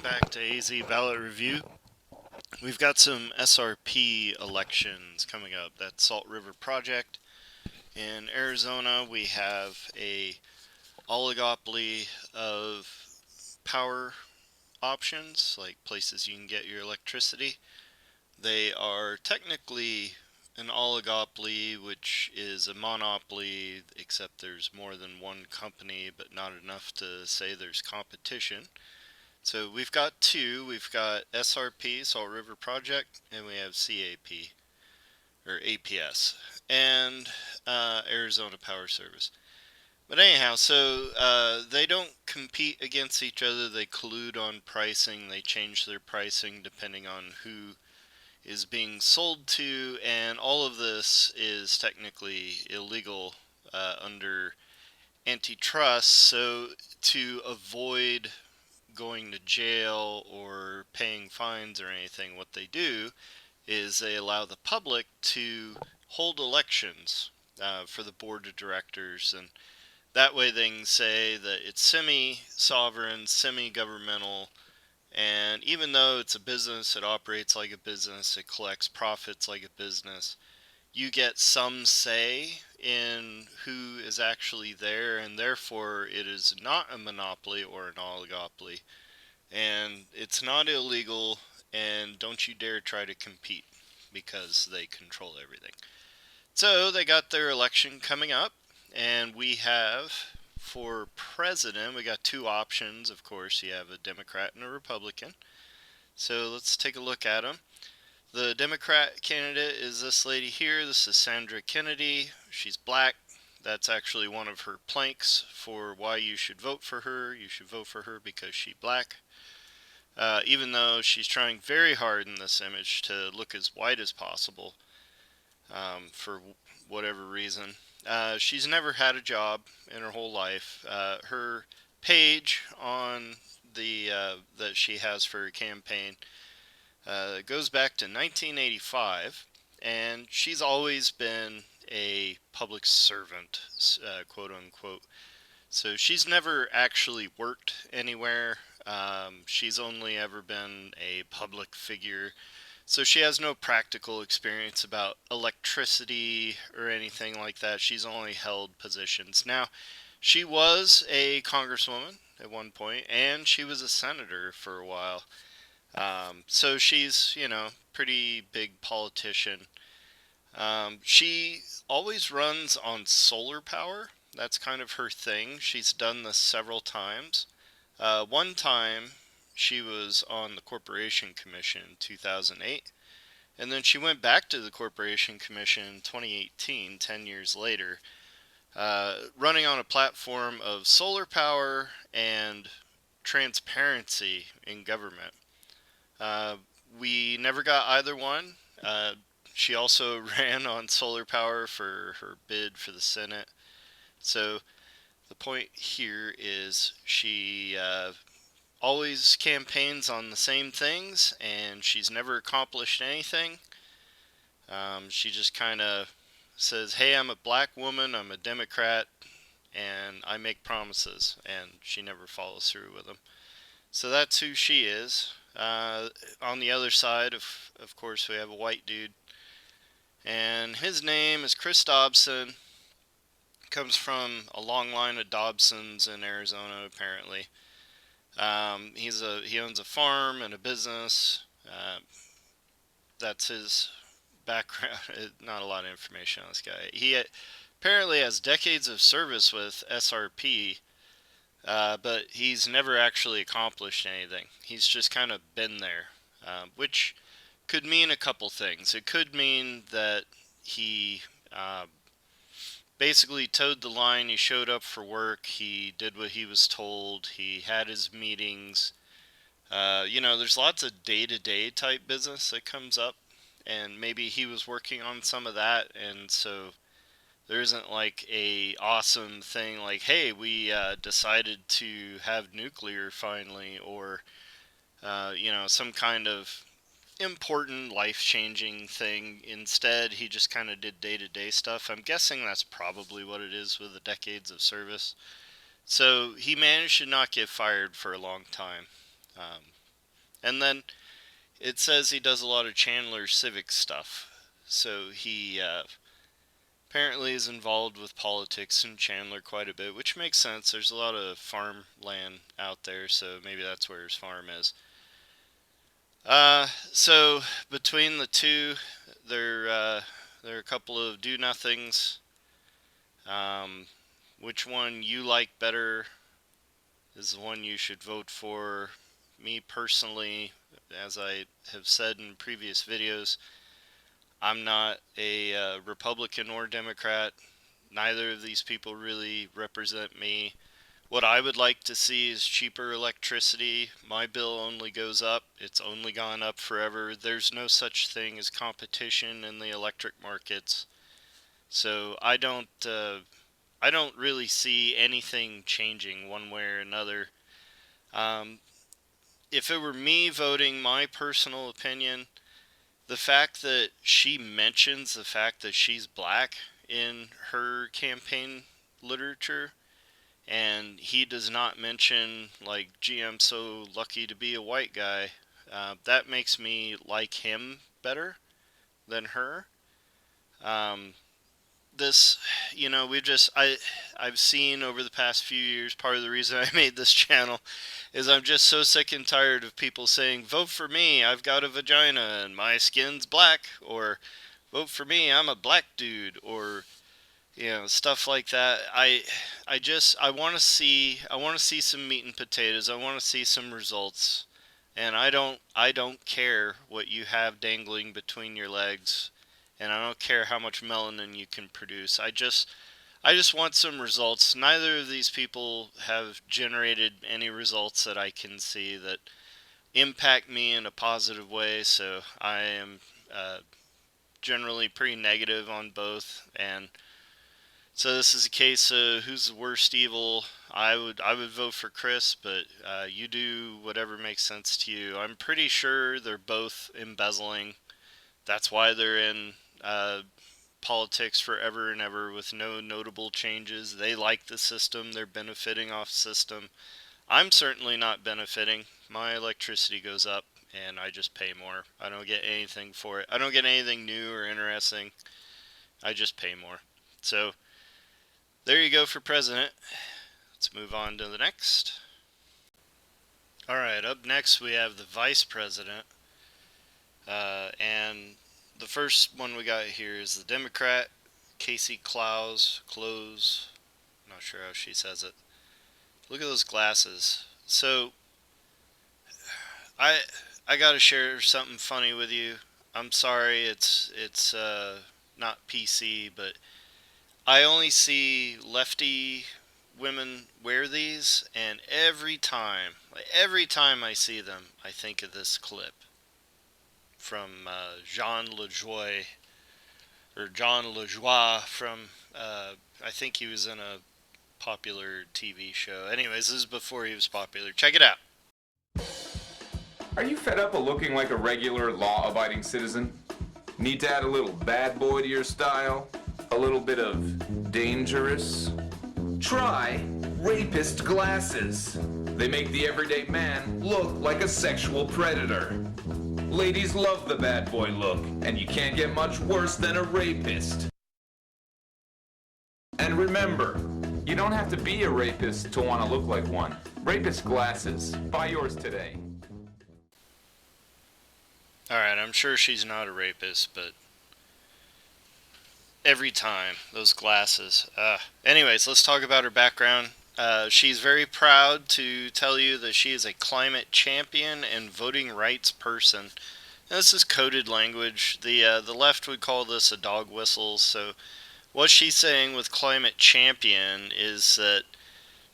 back to AZ Ballot Review. We've got some SRP elections coming up. That's Salt River Project. In Arizona, we have a oligopoly of power options, like places you can get your electricity. They are technically an oligopoly, which is a monopoly, except there's more than one company, but not enough to say there's competition. So we've got two. We've got SRP, Salt River Project, and we have CAP, or APS, and Arizona Power Service. But anyhow, so they don't compete against each other. They collude on pricing. They change their pricing depending on who is being sold to, and all of this is technically illegal under antitrust. So to avoid going to jail or paying fines or anything, what they do is they allow the public to hold elections for the board of directors, and that way they can say that it's semi-sovereign, semi-governmental, and even though it's a business, it operates like a business, it collects profits like a business, you get some say in who is actually there, and therefore it is not a monopoly or an oligopoly, and it's not illegal, and don't you dare try to compete because they control everything. So they got their election coming up, and we have for president, we got two options. Of course, you have a Democrat and a Republican. So let's take a look at them. The Democrat candidate is this lady here. This is Sandra Kennedy. She's black. That's actually one of her planks for why you should vote for her. You should vote for her because she's black. Even though she's trying very hard in this image to look as white as possible, for whatever reason. She's never had a job in her whole life. Her page on the that she has for her campaign goes back to 1985, and she's always been a public servant, quote unquote. So she's never actually worked anywhere. She's only ever been a public figure. So she has no practical experience about electricity or anything like that. She's only held positions. Now, she was a congresswoman at one point, and she was a senator for a while. So she's, pretty big politician. She always runs on solar power. That's kind of her thing. She's done this several times. One time, she was on the Corporation Commission in 2008, and then she went back to the Corporation Commission in 2018, 10 years later, running on a platform of solar power and transparency in government. Uh, we never got either one. She also ran on solar power for her bid for the Senate. So the point here is she always campaigns on the same things, and she's never accomplished anything. She just kind of says, "Hey, I'm a black woman, I'm a Democrat, and I make promises," and she never follows through with them. So that's who she is. On the other side, of course, we have a white dude, and his name is Chris Dobson. Comes from a long line of Dobsons in Arizona, apparently. He owns a farm and a business. That's his background. Not a lot of information on this guy. He apparently has decades of service with SRP, but he's never actually accomplished anything. He's just kind of been there, which could mean a couple things. It could mean that he basically towed the line. He showed up for work. He did what he was told. He had his meetings. There's lots of day-to-day type business that comes up, and maybe he was working on some of that, and so there isn't like a awesome thing like, hey, we decided to have nuclear finally, or some kind of important life-changing thing. Instead, he just kind of did day-to-day stuff. I'm guessing that's probably what it is with the decades of service. So he managed to not get fired for a long time. Um, And then it says he does a lot of Chandler civic stuff. So he apparently is involved with politics in Chandler quite a bit, which makes sense. There's a lot of farmland out there, so maybe that's where his farm is. So between the two, they're a couple of do nothings. Um, which one you like better is the one you should vote for. Me personally, as I have said in previous videos, I'm not a Republican or Democrat. Neither of these people really represent me. What I would like to see is cheaper electricity. My bill only goes up. It's only gone up forever. There's no such thing as competition in the electric markets. So I don't really see anything changing one way or another. Um, if it were me voting, my personal opinion, the fact that she mentions the fact that she's black in her campaign literature, and he does not mention, like, gee, I'm so lucky to be a white guy, that makes me like him better than her. Um, this, I've seen over the past few years, part of the reason I made this channel is I'm just so sick and tired of people saying, vote for me, I've got a vagina and my skin's black, or vote for me, I'm a black dude, or stuff like that. I want to see some meat and potatoes. I want to see some results. And I don't care what you have dangling between your legs, and I don't care how much melanin you can produce. I just want some results. Neither of these people have generated any results that I can see that impact me in a positive way, so I am generally pretty negative on both. And so this is a case of who's the worst evil. I would vote for Chris, but you do whatever makes sense to you. I'm pretty sure they're both embezzling. That's why they're in politics forever and ever with no notable changes. They like the system. They're benefiting off the system. I'm certainly not benefiting. My electricity goes up and I just pay more. I don't get anything for it. I don't get anything new or interesting. I just pay more. So there you go for president. Let's move on to the next. Alright, up next we have the vice president. And the first one we got here is the Democrat, Casey Close. Not sure how she says it. Look at those glasses. So, I I gotta share something funny with you. I'm sorry, it's not PC, but I only see lefty women wear these, and every time I see them, I think of this clip from Jean LaJoie, or John LaJoie from, I think he was in a popular TV show. Anyways, this is before he was popular. Check it out. Are you fed up of looking like a regular, law-abiding citizen? Need to add a little bad boy to your style? A little bit of dangerous? Try rapist glasses. They make the everyday man look like a sexual predator. Ladies love the bad boy look, and you can't get much worse than a rapist. And remember, you don't have to be a rapist to want to look like one. Rapist glasses. Buy yours today. Alright, I'm sure she's not a rapist, but every time, those glasses. Anyways, let's talk about her background. She's very proud to tell you that she is a climate champion and voting rights person. Now, this is coded language. The left would call this a dog whistle. So what she's saying with climate champion is that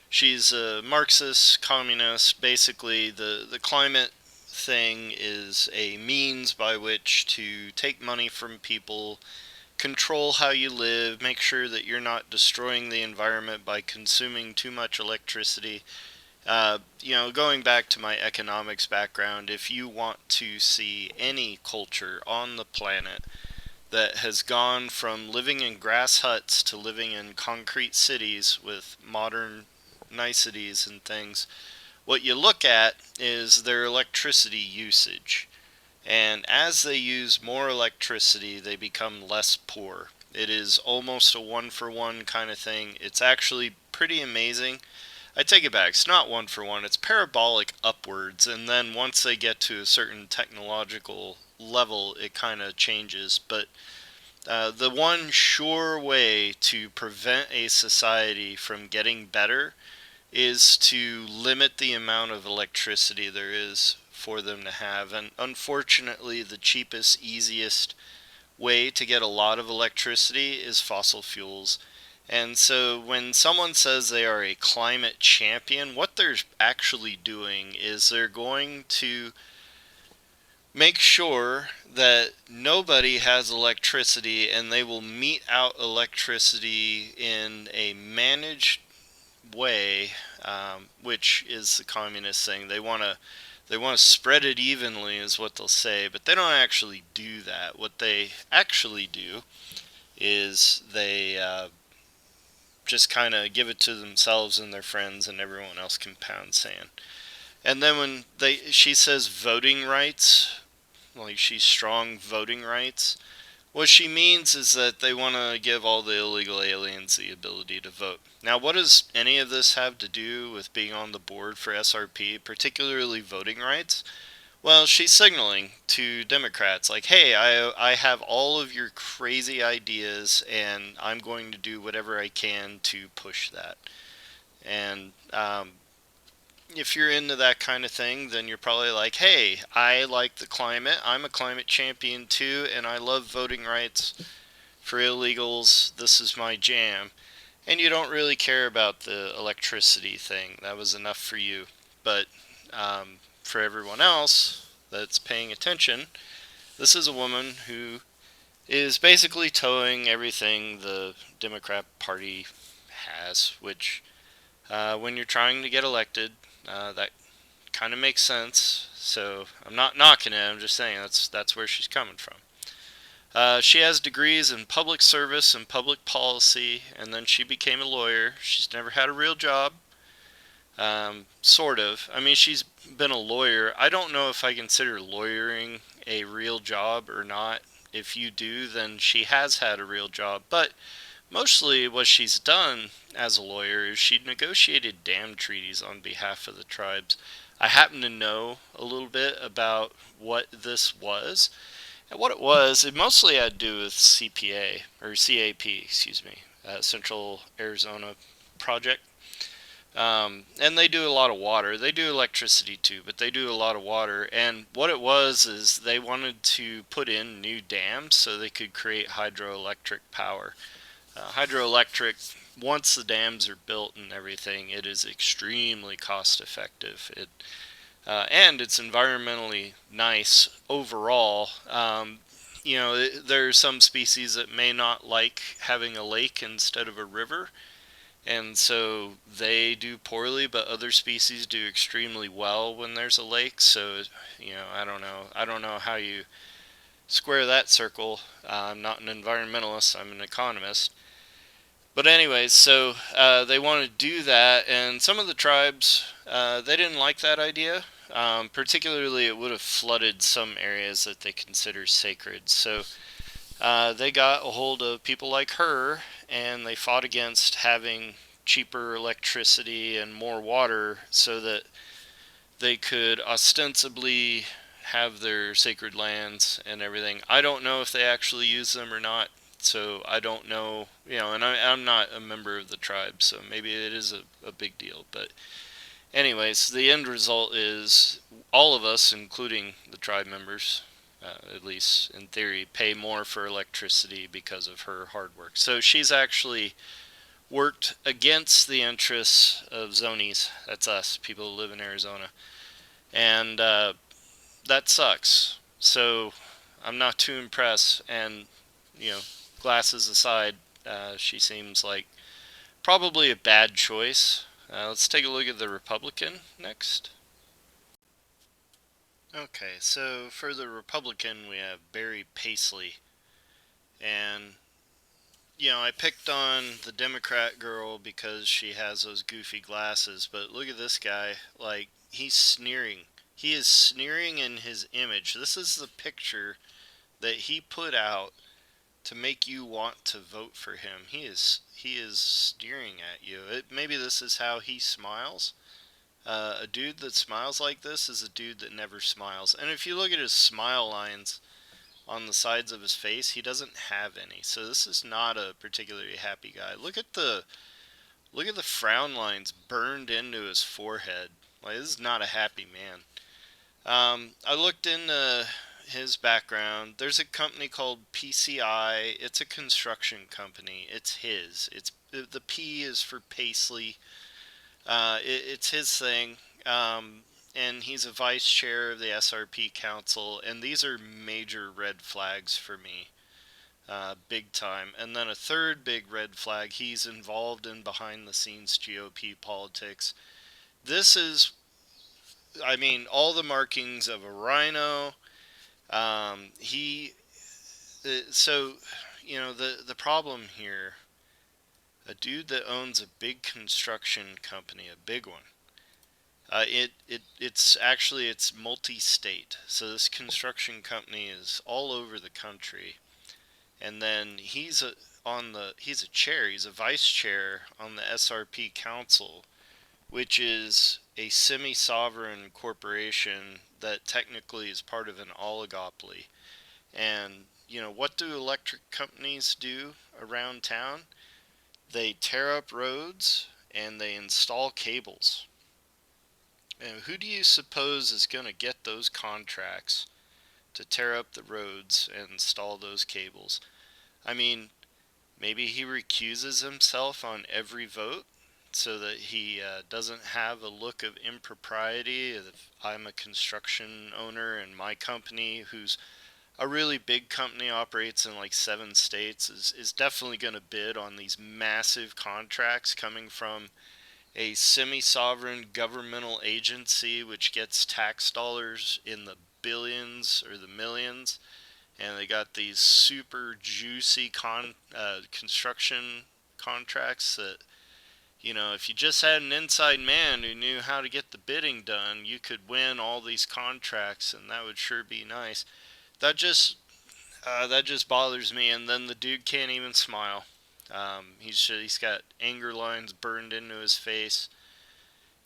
she's a Marxist, communist. Basically, the climate thing is a means by which to take money from people, control how you live, make sure that you're not destroying the environment by consuming too much electricity. Going back to my economics background, if you want to see any culture on the planet that has gone from living in grass huts to living in concrete cities with modern niceties and things, What you look at is their electricity usage. And as they use more electricity, they become less poor. It is almost a one for one kind of thing. It's actually pretty amazing. I take it back. It's not one for one. It's parabolic upwards, and then once they get to a certain technological level, it kind of changes. But the one sure way to prevent a society from getting better is to limit the amount of electricity there is for them to have. And unfortunately, the cheapest, easiest way to get a lot of electricity is fossil fuels. And so when someone says they are a climate champion, what they're actually doing is they're going to make sure that nobody has electricity, and they will mete out electricity in a managed way, which is the communist thing. They want to spread it evenly, is what they'll say, but they don't actually do that. What they actually do is they just kind of give it to themselves and their friends, and everyone else can pound sand. And then when she says voting rights, like she's strong voting rights, what she means is that they want to give all the illegal aliens the ability to vote. Now, what does any of this have to do with being on the board for SRP, particularly voting rights? Well, she's signaling to Democrats, like, hey, I have all of your crazy ideas, and I'm going to do whatever I can to push that. And if you're into that kind of thing, then you're probably like, hey, I like the climate. I'm a climate champion too, and I love voting rights for illegals. This is my jam. And you don't really care about the electricity thing. That was enough for you. But for everyone else that's paying attention, this is a woman who is basically towing everything the Democrat Party has, which when you're trying to get elected, that kind of makes sense. So I'm not knocking it. I'm just saying that's where she's coming from. She has degrees in public service and public policy, and then she became a lawyer. She's never had a real job. Sort of. I mean, she's been a lawyer. I don't know if I consider lawyering a real job or not. If you do, then she has had a real job. But mostly what she's done as a lawyer is she negotiated dam treaties on behalf of the tribes. I happen to know a little bit about what this was. And what it was, it mostly had to do with CPA, or CAP, excuse me, Central Arizona Project. And they do a lot of water. They do electricity too, but they do a lot of water. And what it was is they wanted to put in new dams so they could create hydroelectric power. Hydroelectric, once the dams are built and everything, it is extremely cost effective. And it's environmentally nice overall. There are some species that may not like having a lake instead of a river, and so they do poorly, but other species do extremely well when there's a lake. So, I don't know. I don't know how you square that circle. I'm not an environmentalist, I'm an economist. But anyways, so they want to do that, and some of the tribes, they didn't like that idea. Particularly, it would have flooded some areas that they consider sacred. So they got a hold of people like her, and they fought against having cheaper electricity and more water so that they could ostensibly have their sacred lands and everything. I don't know if they actually use them or not, so I don't know, and I'm not a member of the tribe, so maybe it is a big deal. But anyways, the end result is all of us, including the tribe members, at least in theory, pay more for electricity because of her hard work. So she's actually worked against the interests of zonies. That's us, people who live in Arizona. And that sucks. So I'm not too impressed. And, glasses aside, she seems like probably a bad choice. Let's take a look at the Republican next. Okay, so for the Republican, we have Barry Paisley. And, I picked on the Democrat girl because she has those goofy glasses, but look at this guy. Like, he's sneering. He is sneering in his image. This is the picture that he put out to make you want to vote for him. He is sneering at you. Maybe this is how he smiles. A dude that smiles like this is a dude that never smiles. And if you look at his smile lines on the sides of his face, he doesn't have any. So this is not a particularly happy guy. Look at the frown lines burned into his forehead. Like, this is not a happy man. I looked into his background. There's a company called PCI. It's a construction company. It's his. It's the P is for Paisley. It's his thing. And he's a vice chair of the SRP council. And these are major red flags for me. Big time. And then a third big red flag, he's involved in behind the scenes GOP politics. This is, I mean, all the markings of a rhino. He, so, the problem here, a dude that owns a big construction company, a big one. It's multi-state. So this construction company is all over the country, and then he's a chair. He's a vice chair on the SRP council, which is a semi-sovereign corporation that technically is part of an oligopoly. And what do electric companies do around town? They tear up roads and they install cables. And who do you suppose is going to get those contracts to tear up the roads and install those cables? I mean, maybe he recuses himself on every vote so that he doesn't have a look of impropriety. If I'm a construction owner and my company, who's a really big company, operates in like 7 states, is definitely going to bid on these massive contracts coming from a semi-sovereign governmental agency which gets tax dollars in the billions or the millions, and they got these super juicy construction contracts that, if you just had an inside man who knew how to get the bidding done, you could win all these contracts, and that would sure be nice. That just bothers me. And then the dude can't even smile. He's got anger lines burned into his face.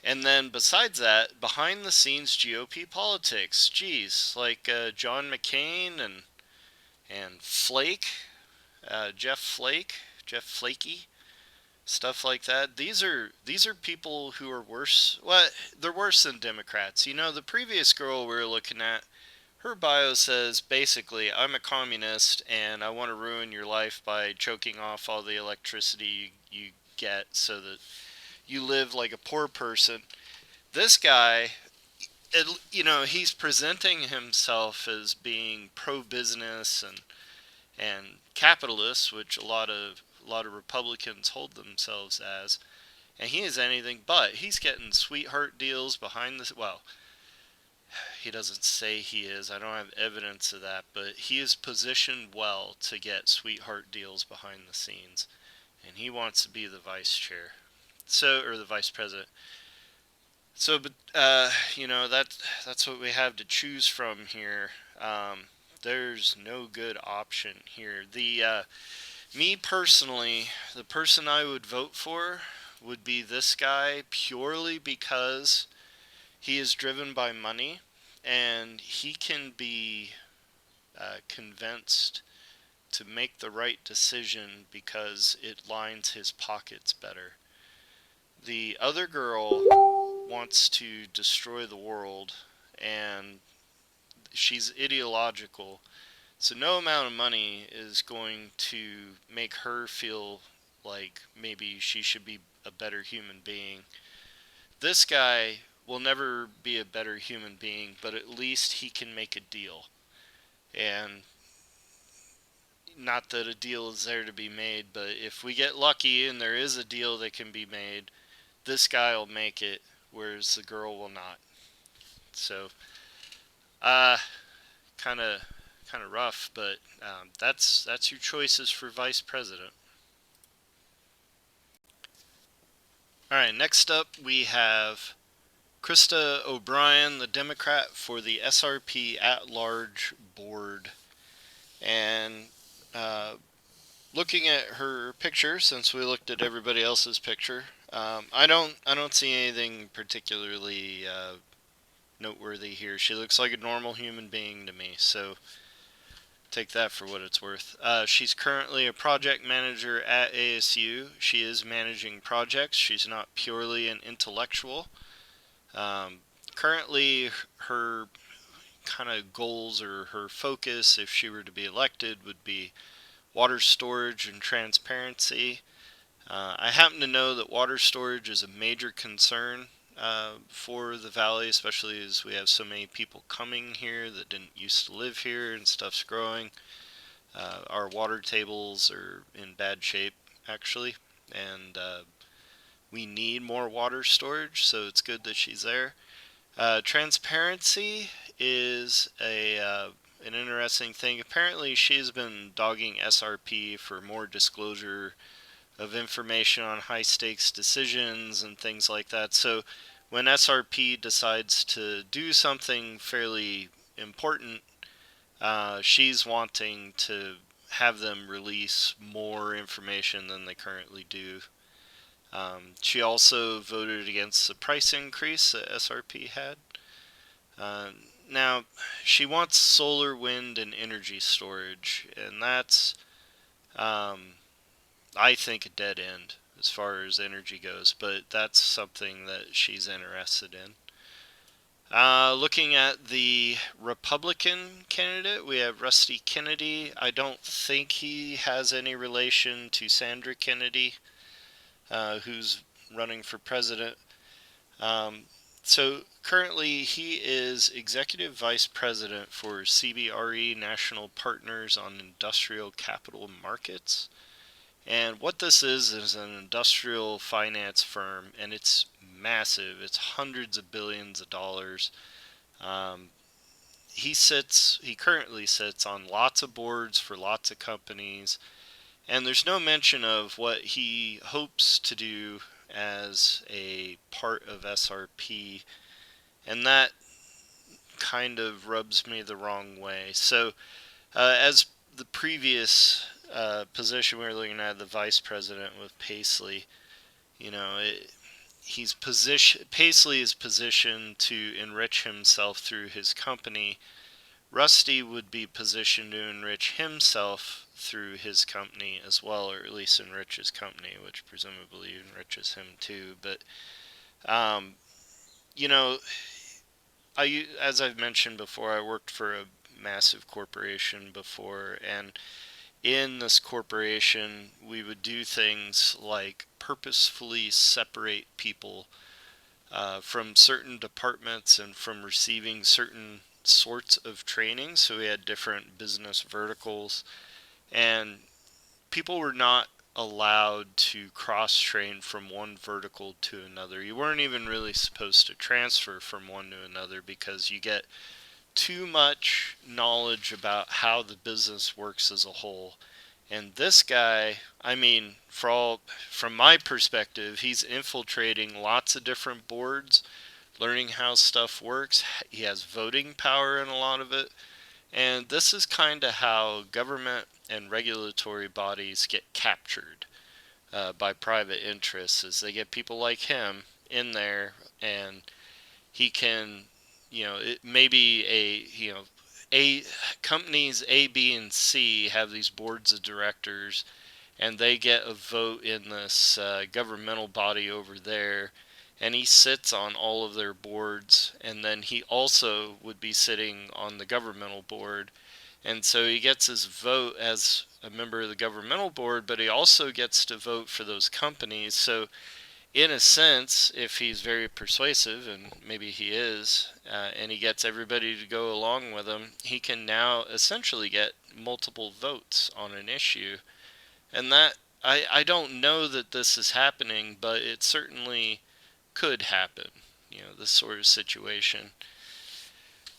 And then besides that, behind the scenes GOP politics. Geez, like John McCain and Flake, Jeff Flakey, stuff like that. These are people who are worse. Well, they're worse than Democrats. The previous girl we were looking at, her bio says basically, I'm a communist and I want to ruin your life by choking off all the electricity you get so that you live like a poor person. This guy, he's presenting himself as being pro-business and capitalist, which a lot of Republicans hold themselves as, and he is anything but. He's getting sweetheart deals behind the, well, he doesn't say he is. I don't have evidence of that, but he is positioned well to get sweetheart deals behind the scenes, and he wants to be the vice chair, or the vice president. So, but that's what we have to choose from here. There's no good option here. Me personally, the person I would vote for would be this guy purely because he is driven by money, and he can be convinced to make the right decision because it lines his pockets better. The other girl wants to destroy the world, and she's ideological. So no amount of money is going to make her feel like maybe she should be a better human being. This guy will never be a better human being, but at least he can make a deal. And not that a deal is there to be made, but if we get lucky and there is a deal that can be made, this guy will make it, whereas the girl will not. So, uh, kind of rough, but that's your choices for vice president. All right, next up we have Krista O'Brien, the Democrat for the SRP at-large board. And uh, looking at her picture, since we looked at everybody else's picture, I don't see anything particularly noteworthy here. She looks like a normal human being to me, so take that for what it's worth. She's currently a project manager at ASU. She is managing projects. She's not purely an intellectual. Um, Currently, her kind of goals or her focus, if she were to be elected, would be water storage and transparency. I happen to know that water storage is a major concern for the valley, especially as we have so many people coming here that didn't used to live here and stuff's growing. Our water tables are in bad shape, actually, and we need more water storage, so it's good that she's there. Transparency is a an interesting thing. Apparently, she's been dogging SRP for more disclosure of information on high stakes decisions and things like that. So, when SRP decides to do something fairly important, she's wanting to have them release more information than they currently do. She also voted against the price increase that SRP had. Uh, Now, she wants solar, wind, and energy storage, and that's, um, I think, a dead end as far as energy goes, but that's something that she's interested in. Looking at the Republican candidate, we have Rusty Kennedy. I don't think he has any relation to Sandra Kennedy, who's running for president. Um, so currently, he is executive vice president for CBRE National Partners on Industrial Capital Markets. And what this is an industrial finance firm, and it's massive. It's hundreds of billions of dollars. Um, he currently sits on lots of boards for lots of companies, and there's no mention of what he hopes to do as a part of SRP, and that kind of rubs me the wrong way. So, as the previous position we were looking at, the vice president with Paisley, you know, Paisley is positioned to enrich himself through his company. Rusty would be positioned to enrich himself through his company as well, or at least enrich his company, which presumably enriches him too. But um, you know, as I've mentioned before, I worked for a massive corporation before, and in this corporation, we would do things like purposefully separate people from certain departments and from receiving certain sorts of training. So we had different business verticals, and people were not allowed to cross train from one vertical to another. You weren't even really supposed to transfer from one to another because you get too much knowledge about how the business works as a whole. And this guy, I mean, from my perspective, he's infiltrating lots of different boards, learning how stuff works. He has voting power in a lot of it. And this is kind of how government and regulatory bodies get captured by private interests, is they get people like him in there, and he can, maybe a companies A, B, and C have these boards of directors, and they get a vote in this governmental body over there, and he sits on all of their boards, and then he also would be sitting on the governmental board, and so he gets his vote as a member of the governmental board, but he also gets to vote for those companies. So in a sense, if he's very persuasive, and maybe he is, and he gets everybody to go along with him, he can now essentially get multiple votes on an issue. And that, I don't know that this is happening, but it certainly could happen, this sort of situation.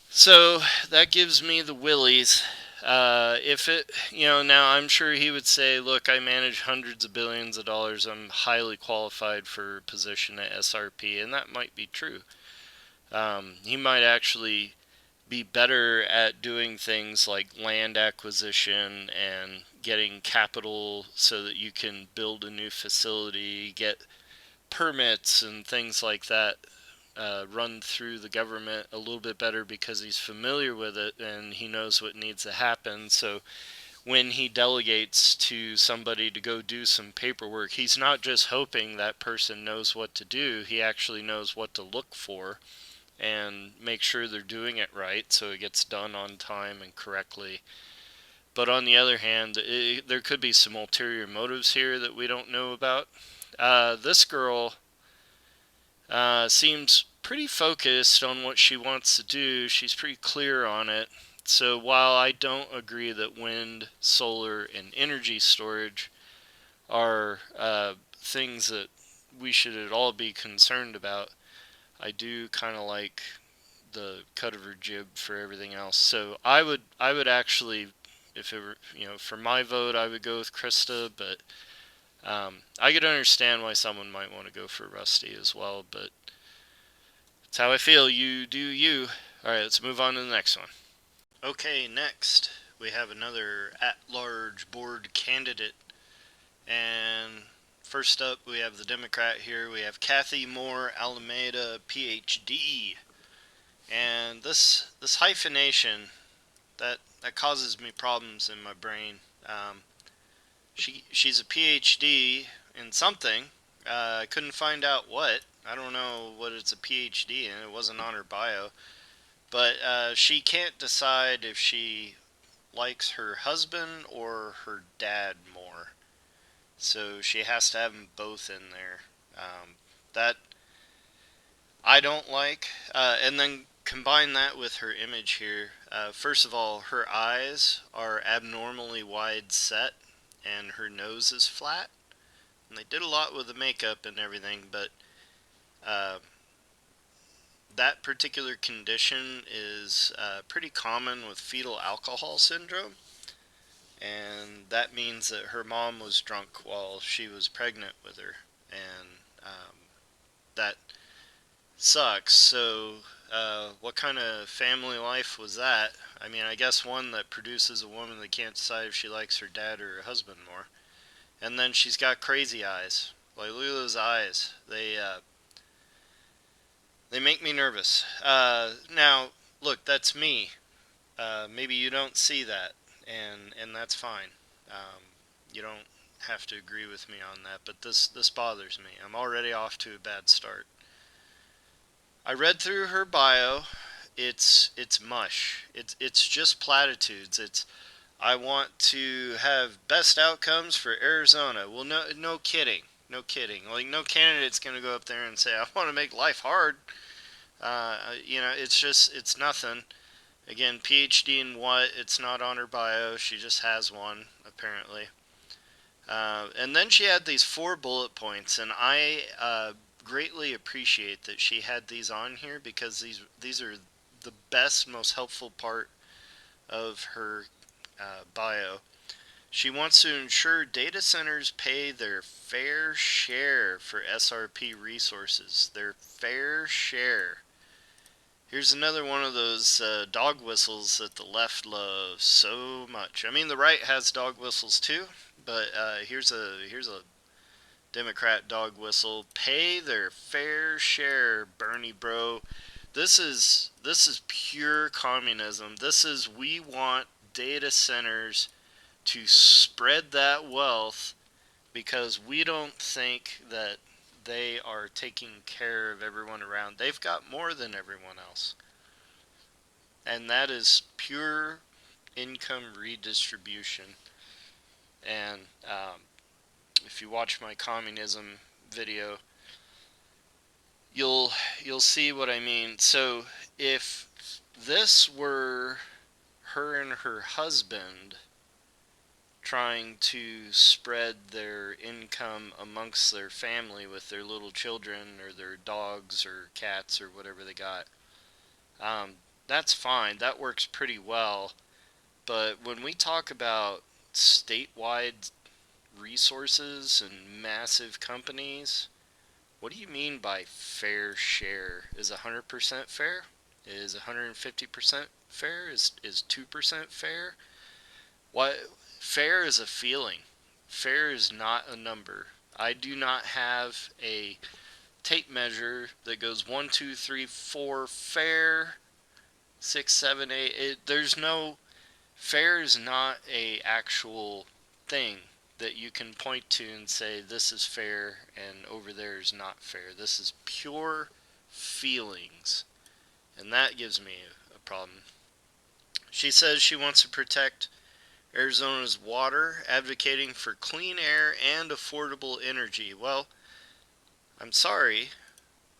So that gives me the willies. If it, now I'm sure he would say, look, I manage hundreds of billions of dollars. I'm highly qualified for a position at SRP, and that might be true. He might actually be better at doing things like land acquisition and getting capital so that you can build a new facility, get permits and things like that run through the government a little bit better because he's familiar with it and he knows what needs to happen. So when he delegates to somebody to go do some paperwork, he's not just hoping that person knows what to do, he actually knows what to look for and make sure they're doing it right so it gets done on time and correctly. But on the other hand, there could be some ulterior motives here that we don't know about. This girl seems pretty focused on what she wants to do. She's pretty clear on it. So while I don't agree that wind, solar, and energy storage are things that we should at all be concerned about, I do kind of like the cut of her jib for everything else. So I would actually, if it were for my vote, I would go with Krista. But I could understand why someone might want to go for Rusty as well. But it's how I feel. You do you. All right, let's move on to the next one. Okay, next we have another at-large board candidate, and first up we have the Democrat here. We have Kathy Moore Alameda, PhD, and this hyphenation that causes me problems in my brain. She's a PhD in something. I couldn't find out what. I don't know what it's a PhD in. It wasn't on her bio. But she can't decide if she likes her husband or her dad more. So she has to have them both in there. That I don't like. And then combine that with her image here. First of all, her eyes are abnormally wide set and her nose is flat. And they did a lot with the makeup and everything, but uh, that particular condition is pretty common with fetal alcohol syndrome. And that means that her mom was drunk while she was pregnant with her. And that sucks. So, what kind of family life was that? I mean, I guess one that produces a woman that can't decide if she likes her dad or her husband more. And then she's got crazy eyes. Like, look at those eyes. They make me nervous. Now, look, that's me. Maybe you don't see that, and that's fine. You don't have to agree with me on that, but this bothers me. I'm already off to a bad start. I read through her bio. It's mush. It's just platitudes. It's I want to have best outcomes for Arizona. Well, no kidding. No kidding. Like no candidate's going to go up there and say I want to make life hard. It's just it's nothing. Again, PhD in what? It's not on her bio. She just has one apparently. And then she had these 4 bullet points, and I greatly appreciate that she had these on here because these are the best, most helpful part of her bio. She wants to ensure data centers pay their fair share for SRP resources. Their fair share. Here's another one of those dog whistles that the left loves so much. I mean, the right has dog whistles too, but here's a Democrat dog whistle. Pay their fair share, Bernie bro. This is pure communism. This is we want data centers to spread that wealth because we don't think that they are taking care of everyone around. They've got more than everyone else. And that is pure income redistribution. And if you watch my communism video, you'll see what I mean. So if this were her and her husband trying to spread their income amongst their family with their little children or their dogs or cats or whatever they got, that's fine. That works pretty well. But when we talk about statewide resources and massive companies, What do you mean by fair share? Is 100% fair? Is 150% fair? Is 2% fair? What fair is a feeling. Fair is not a number. I do not have a tape measure that goes 1, 2, 3, 4 fair, 6, 7, 8. There's no fair is not a actual thing that you can point to and say this is fair and over there is not fair. This is pure feelings, and that gives me a problem. She says she wants to protect Arizona's water, advocating for clean air and affordable energy. Well, I'm sorry,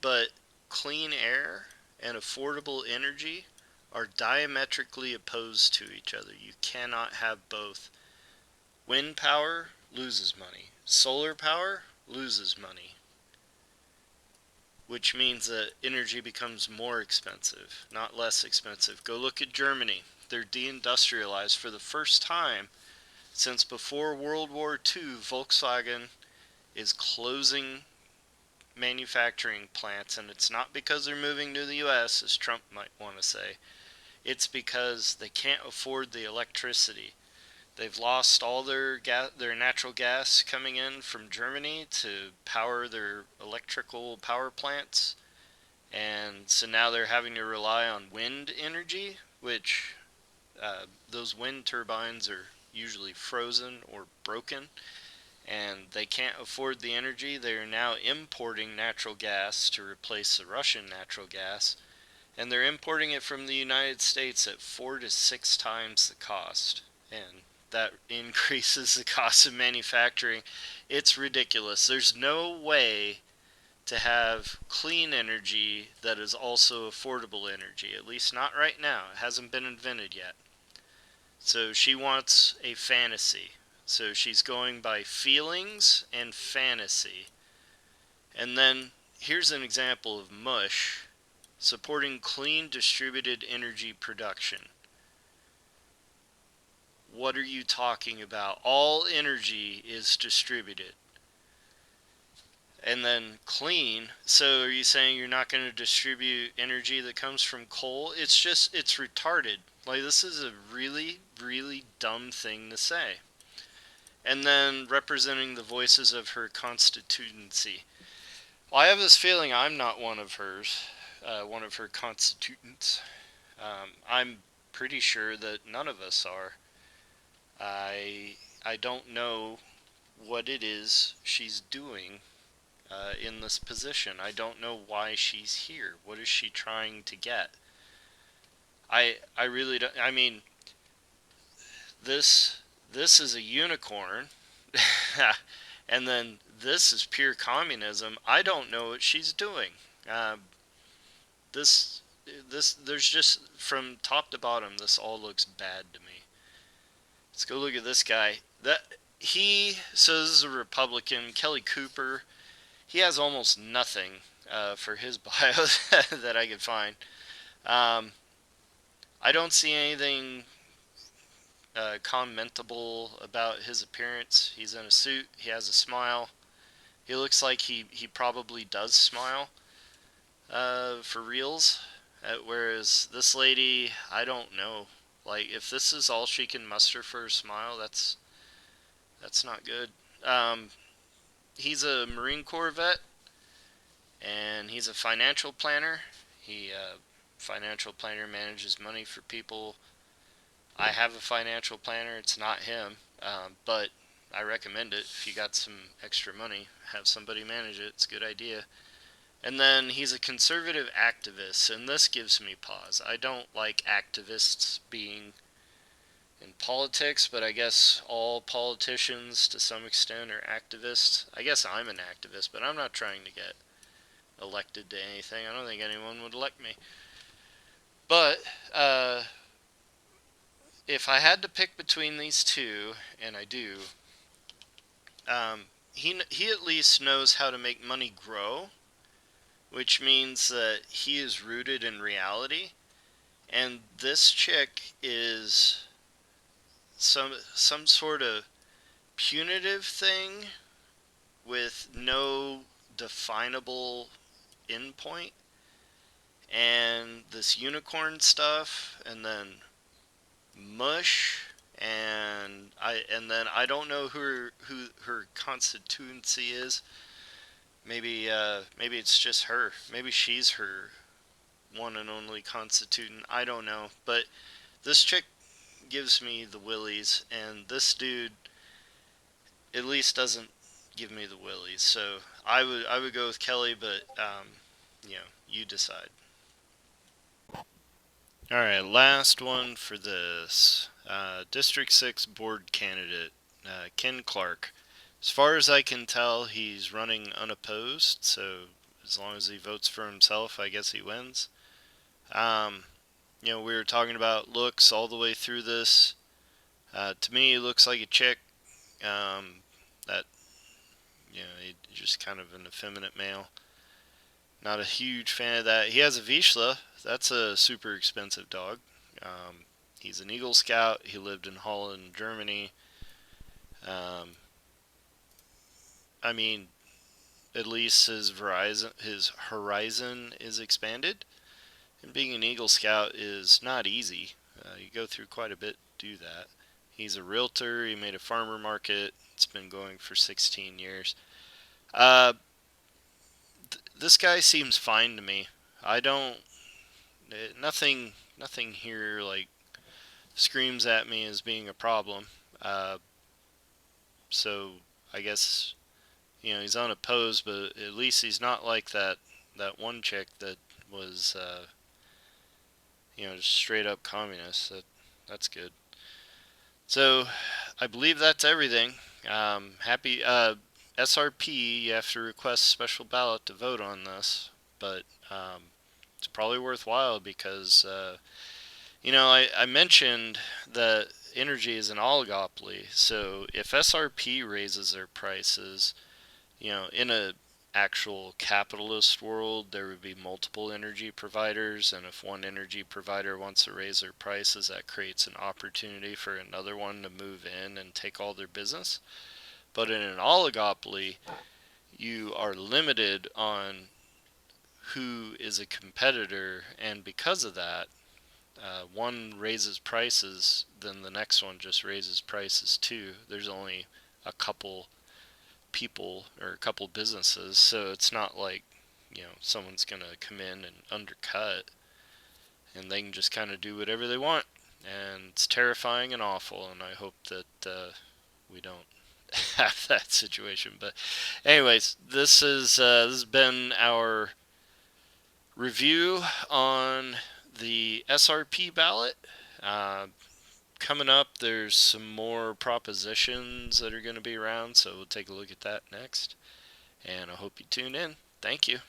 but clean air and affordable energy are diametrically opposed to each other. You cannot have both. Wind power loses money. Solar power loses money, which means that energy becomes more expensive, not less expensive. Go look at Germany. They're deindustrialized for the first time since before World War II. Volkswagen is closing manufacturing plants, and it's not because they're moving to the US, as Trump might want to say. It's because they can't afford the electricity. They've lost all their natural gas coming in from Germany to power their electrical power plants, and so now they're having to rely on wind energy, which those wind turbines are usually frozen or broken, and they can't afford the energy. They are now importing natural gas to replace the Russian natural gas, and they're importing it from the United States at 4 to 6 times the cost, and that increases the cost of manufacturing. It's ridiculous. There's no way to have clean energy that is also affordable energy, at least not right now. It hasn't been invented yet. So she wants a fantasy. So she's going by feelings and fantasy. And then here's an example of mush: supporting clean distributed energy production. What are you talking about? All energy is distributed. And then clean, so are you saying you're not going to distribute energy that comes from coal? It's retarded. Like, this is a really, really dumb thing to say. And then representing the voices of her constituency. Well, I have this feeling I'm not one of her constituents. I'm pretty sure that none of us are. I don't know what it is she's doing in this position. I don't know why she's here. What is she trying to get? I really don't. I mean, this is a unicorn, and then this is pure communism. I don't know what she's doing. Uh, this there's just from top to bottom, this all looks bad to me. Let's go look at this guy. That he says a Republican, Kelly Cooper. He has almost nothing for his bio that I could find. Um, I don't see anything commentable about his appearance. He's in a suit. He has a smile. He looks like he probably does smile for reals. Whereas this lady, I don't know. Like, if this is all she can muster for a smile, that's not good. Um, he's a Marine Corps vet, and he's a financial planner. He financial planner manages money for people. I have a financial planner. It's not him, but I recommend it. If you got some extra money, have somebody manage it. It's a good idea. And then he's a conservative activist, and this gives me pause. I don't like activists being in politics, but I guess all politicians to some extent are activists. I guess I'm an activist, but I'm not trying to get elected to anything. I don't think anyone would elect me. But if I had to pick between these two, and I do, he at least knows how to make money grow, which means that he is rooted in reality. And this chick is some sort of punitive thing with no definable endpoint, and this unicorn stuff, and then mush, and then I don't know who her constituency is. Maybe it's just her. Maybe she's her one and only constituent. I don't know, but this chick gives me the willies, and this dude at least doesn't give me the willies. So I would go with Kelly, but you decide. All right, last one for this. District 6 board candidate, Ken Clark. As far as I can tell, he's running unopposed, so as long as he votes for himself, I guess he wins. Um, we were talking about looks all the way through this. To me, he looks like a chick. That he's just kind of an effeminate male. Not a huge fan of that. He has a Vizsla. That's a super expensive dog. He's an Eagle Scout. He lived in Holland, Germany. Um, I mean, at least his horizon is expanded. And being an Eagle Scout is not easy. You go through quite a bit to do that. He's a realtor. He made a farmer market. It's been going for 16 years. Uh, this guy seems fine to me. I don't. Nothing here like screams at me as being a problem. Uh, so I guess he's unopposed, but at least he's not like that one chick that was just straight up communist. That's good. So I believe that's everything. Happy SRP. You have to request special ballot to vote on this, but it's probably worthwhile because I mentioned that energy is an oligopoly. So if SRP raises their prices, in a actual capitalist world, there would be multiple energy providers, and if one energy provider wants to raise their prices, that creates an opportunity for another one to move in and take all their business. But in an oligopoly, you are limited on who is a competitor, and because of that, one raises prices, then the next one just raises prices too. There's only a couple people or a couple businesses, so it's not like someone's gonna come in and undercut, and they can just kind of do whatever they want, and it's terrifying and awful. And I hope that we don't have that situation. But anyways, this has been our review on the SRP ballot. Uh, Coming up, there's some more propositions that are going to be around, so we'll take a look at that next. And I hope you tune in. Thank you.